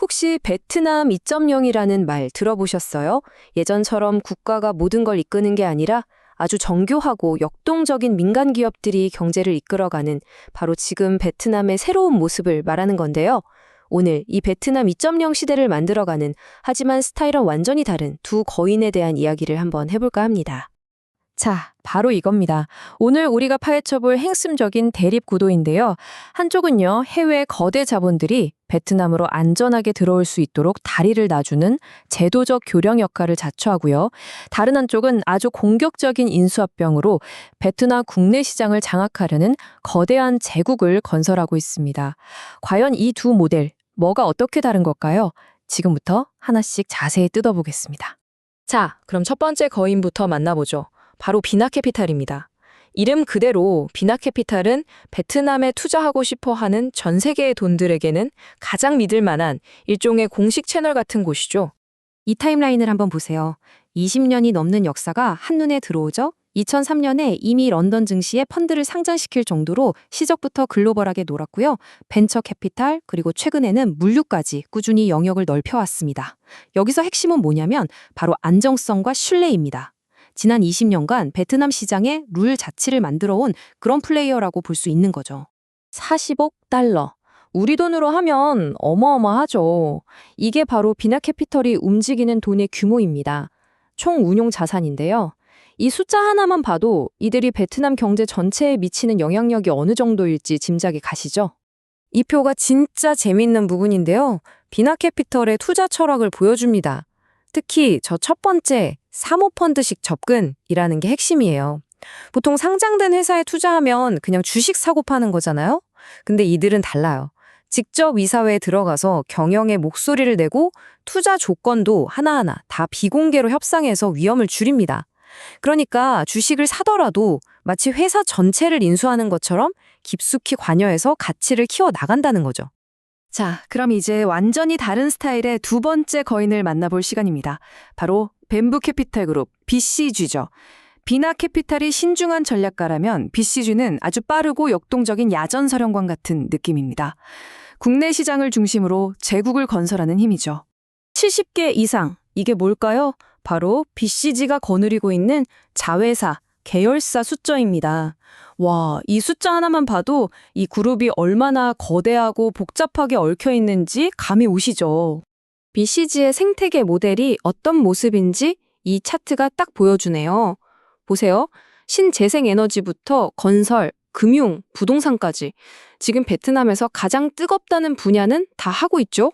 혹시 베트남 2.0이라는 말 들어보셨어요? 예전처럼 국가가 모든 걸 이끄는 게 아니라 아주 정교하고 역동적인 민간 기업들이 경제를 이끌어가는 바로 지금 베트남의 새로운 모습을 말하는 건데요. 오늘 이 베트남 2.0 시대를 만들어가는 하지만 스타일은 완전히 다른 두 거인에 대한 이야기를 한번 해볼까 합니다. 자, 바로 이겁니다. 오늘 우리가 파헤쳐볼 핵심적인 대립 구도인데요. 한쪽은요, 해외 거대 자본들이 베트남으로 안전하게 들어올 수 있도록 다리를 놔주는 제도적 교령 역할을 자처하고요. 다른 한쪽은 아주 공격적인 인수합병으로 베트남 국내 시장을 장악하려는 거대한 제국을 건설하고 있습니다. 과연 이 두 모델, 뭐가 어떻게 다른 걸까요? 지금부터 하나씩 자세히 뜯어보겠습니다. 자, 그럼 첫 번째 거인부터 만나보죠. 바로 비나캐피탈입니다. 이름 그대로 비나캐피탈은 베트남에 투자하고 싶어 하는 전 세계의 돈들에게는 가장 믿을 만한 일종의 공식 채널 같은 곳이죠. 이 타임라인을 한번 보세요. 20년이 넘는 역사가 한눈에 들어오죠? 2003년에 이미 런던 증시에 펀드를 상장시킬 정도로 시작부터 글로벌하게 놀았고요. 벤처 캐피탈, 그리고 최근에는 물류까지 꾸준히 영역을 넓혀왔습니다. 여기서 핵심은 뭐냐면 바로 안정성과 신뢰입니다. 지난 20년간 베트남 시장에 룰 자치를 만들어온 그런 플레이어라고 볼 수 있는 거죠. 40억 달러. 우리 돈으로 하면 어마어마하죠. 이게 바로 비나캐피털이 움직이는 돈의 규모입니다. 총 운용 자산인데요. 이 숫자 하나만 봐도 이들이 베트남 경제 전체에 미치는 영향력이 어느 정도일지 짐작이 가시죠? 이 표가 진짜 재미있는 부분인데요. 비나캐피털의 투자 철학을 보여줍니다. 특히 저 첫 번째 사모펀드식 접근이라는 게 핵심이에요. 보통 상장된 회사에 투자하면 그냥 주식 사고 파는 거잖아요? 근데 이들은 달라요. 직접 이사회에 들어가서 경영에 목소리를 내고 투자 조건도 하나하나 다 비공개로 협상해서 위험을 줄입니다. 그러니까 주식을 사더라도 마치 회사 전체를 인수하는 것처럼 깊숙이 관여해서 가치를 키워 나간다는 거죠. 자, 그럼 이제 완전히 다른 스타일의 두 번째 거인을 만나볼 시간입니다. 바로 뱀부 캐피탈 그룹, BCG죠. 비나 캐피탈이 신중한 전략가라면 BCG는 아주 빠르고 역동적인 야전사령관 같은 느낌입니다. 국내 시장을 중심으로 제국을 건설하는 힘이죠. 70개 이상, 이게 뭘까요? 바로 BCG가 거느리고 있는 자회사, 계열사 숫자입니다. 와, 이 숫자 하나만 봐도 이 그룹이 얼마나 거대하고 복잡하게 얽혀 있는지 감이 오시죠. BCG의 생태계 모델이 어떤 모습인지 이 차트가 딱 보여주네요. 보세요. 신재생에너지부터 건설, 금융, 부동산까지 지금 베트남에서 가장 뜨겁다는 분야는 다 하고 있죠.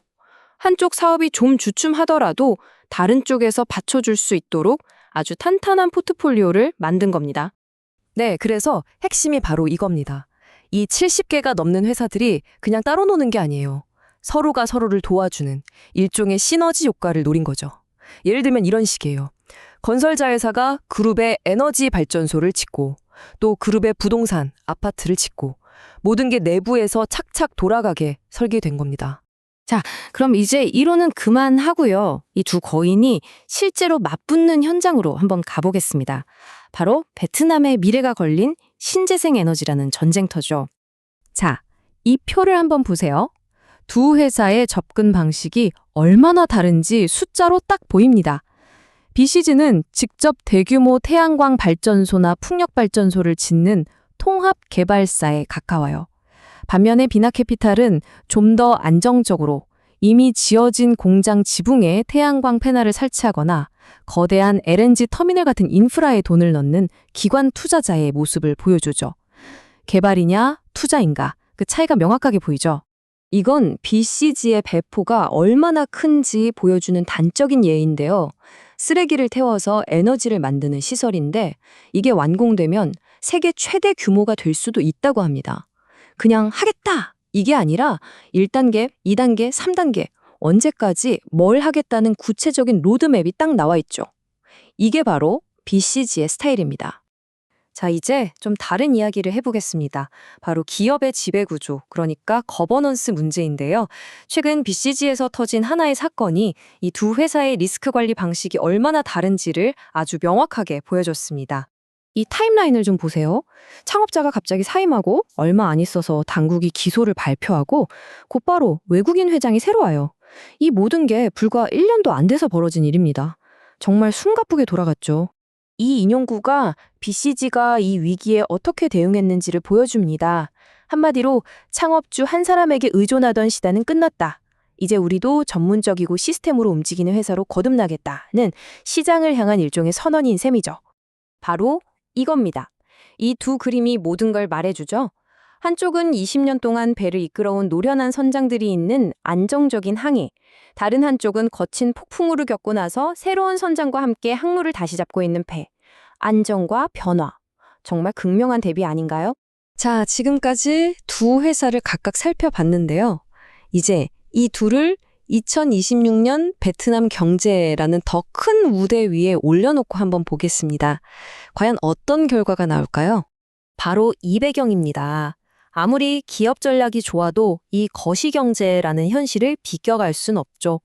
한쪽 사업이 좀 주춤하더라도 다른 쪽에서 받쳐줄 수 있도록 아주 탄탄한 포트폴리오를 만든 겁니다. 네, 그래서 핵심이 바로 이겁니다. 이 70개가 넘는 회사들이 그냥 따로 노는 게 아니에요. 서로가 서로를 도와주는 일종의 시너지 효과를 노린 거죠. 예를 들면 이런 식이에요. 건설자회사가 그룹의 에너지 발전소를 짓고 또 그룹의 부동산, 아파트를 짓고 모든 게 내부에서 착착 돌아가게 설계된 겁니다. 그럼 이제 이론은 그만하고요. 이 두 거인이 실제로 맞붙는 현장으로 한번 가보겠습니다. 바로 베트남의 미래가 걸린 신재생 에너지라는 전쟁터죠. 자, 이 표를 한번 보세요. 두 회사의 접근 방식이 얼마나 다른지 숫자로 딱 보입니다. BCG는 직접 대규모 태양광 발전소나 풍력 발전소를 짓는 통합 개발사에 가까워요. 반면에 비나캐피탈은 좀 더 안정적으로 이미 지어진 공장 지붕에 태양광 패널을 설치하거나 거대한 LNG 터미널 같은 인프라에 돈을 넣는 기관 투자자의 모습을 보여주죠. 개발이냐, 투자인가, 그 차이가 명확하게 보이죠. 이건 BCG의 배포가 얼마나 큰지 보여주는 단적인 예인데요. 쓰레기를 태워서 에너지를 만드는 시설인데 이게 완공되면 세계 최대 규모가 될 수도 있다고 합니다. 그냥 하겠다! 이게 아니라 1단계, 2단계, 3단계 언제까지 뭘 하겠다는 구체적인 로드맵이 딱 나와 있죠. 이게 바로 BCG의 스타일입니다. 자, 이제 좀 다른 이야기를 해보겠습니다. 바로 기업의 지배구조, 그러니까 거버넌스 문제인데요. 최근 BCG에서 터진 하나의 사건이 이 두 회사의 리스크 관리 방식이 얼마나 다른지를 아주 명확하게 보여줬습니다. 이 타임라인을 좀 보세요. 창업자가 갑자기 사임하고 얼마 안 있어서 당국이 기소를 발표하고 곧바로 외국인 회장이 새로 와요. 이 모든 게 불과 1년도 안 돼서 벌어진 일입니다. 정말 숨가쁘게 돌아갔죠. 이 인용구가 BCG가 이 위기에 어떻게 대응했는지를 보여줍니다. 한마디로 창업주 한 사람에게 의존하던 시대는 끝났다. 이제 우리도 전문적이고 시스템으로 움직이는 회사로 거듭나겠다는 시장을 향한 일종의 선언인 셈이죠. 바로 이겁니다. 이 두 그림이 모든 걸 말해주죠. 한쪽은 20년 동안 배를 이끌어온 노련한 선장들이 있는 안정적인 항해, 다른 한쪽은 거친 폭풍우를 겪고 나서 새로운 선장과 함께 항로를 다시 잡고 있는 배. 안정과 변화. 정말 극명한 대비 아닌가요? 자, 지금까지 두 회사를 각각 살펴봤는데요. 이제 이 둘을 2026년 베트남 경제라는 더 큰 무대 위에 올려놓고 한번 보겠습니다. 과연 어떤 결과가 나올까요? 바로 이 배경입니다. 아무리 기업 전략이 좋아도 이 거시경제라는 현실을 비껴갈 순 없죠.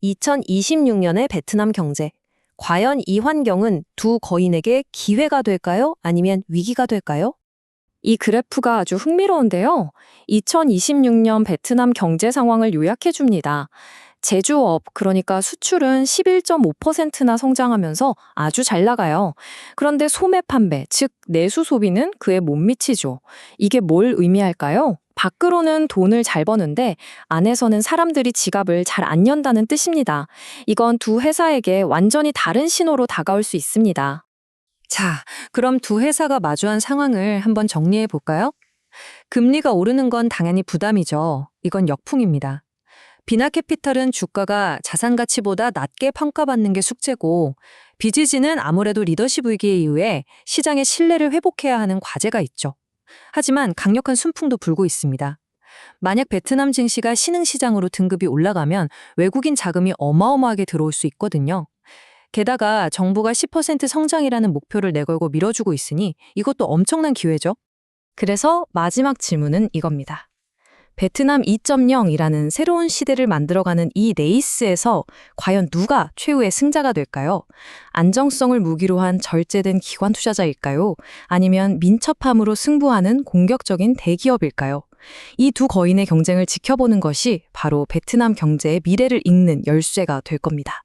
2026년의 베트남 경제. 과연 이 환경은 두 거인에게 기회가 될까요? 아니면 위기가 될까요? 이 그래프가 아주 흥미로운데요. 2026년 베트남 경제 상황을 요약해 줍니다. 제조업, 그러니까 수출은 11.5%나 성장하면서 아주 잘 나가요. 그런데 소매 판매, 즉 내수 소비는 그에 못 미치죠. 이게 뭘 의미할까요? 밖으로는 돈을 잘 버는데 안에서는 사람들이 지갑을 잘 안 연다는 뜻입니다. 이건 두 회사에게 완전히 다른 신호로 다가올 수 있습니다. 자, 그럼 두 회사가 마주한 상황을 한번 정리해 볼까요? 금리가 오르는 건 당연히 부담이죠. 이건 역풍입니다. 비나캐피탈은 주가가 자산 가치보다 낮게 평가받는 게 숙제고, BGG는 아무래도 리더십 위기 이후에 시장의 신뢰를 회복해야 하는 과제가 있죠. 하지만 강력한 순풍도 불고 있습니다. 만약 베트남 증시가 신흥시장으로 등급이 올라가면 외국인 자금이 어마어마하게 들어올 수 있거든요. 게다가 정부가 10% 성장이라는 목표를 내걸고 밀어주고 있으니 이것도 엄청난 기회죠. 그래서 마지막 질문은 이겁니다. 베트남 2.0이라는 새로운 시대를 만들어가는 이 레이스에서 과연 누가 최후의 승자가 될까요? 안정성을 무기로 한 절제된 기관 투자자일까요? 아니면 민첩함으로 승부하는 공격적인 대기업일까요? 이 두 거인의 경쟁을 지켜보는 것이 바로 베트남 경제의 미래를 읽는 열쇠가 될 겁니다.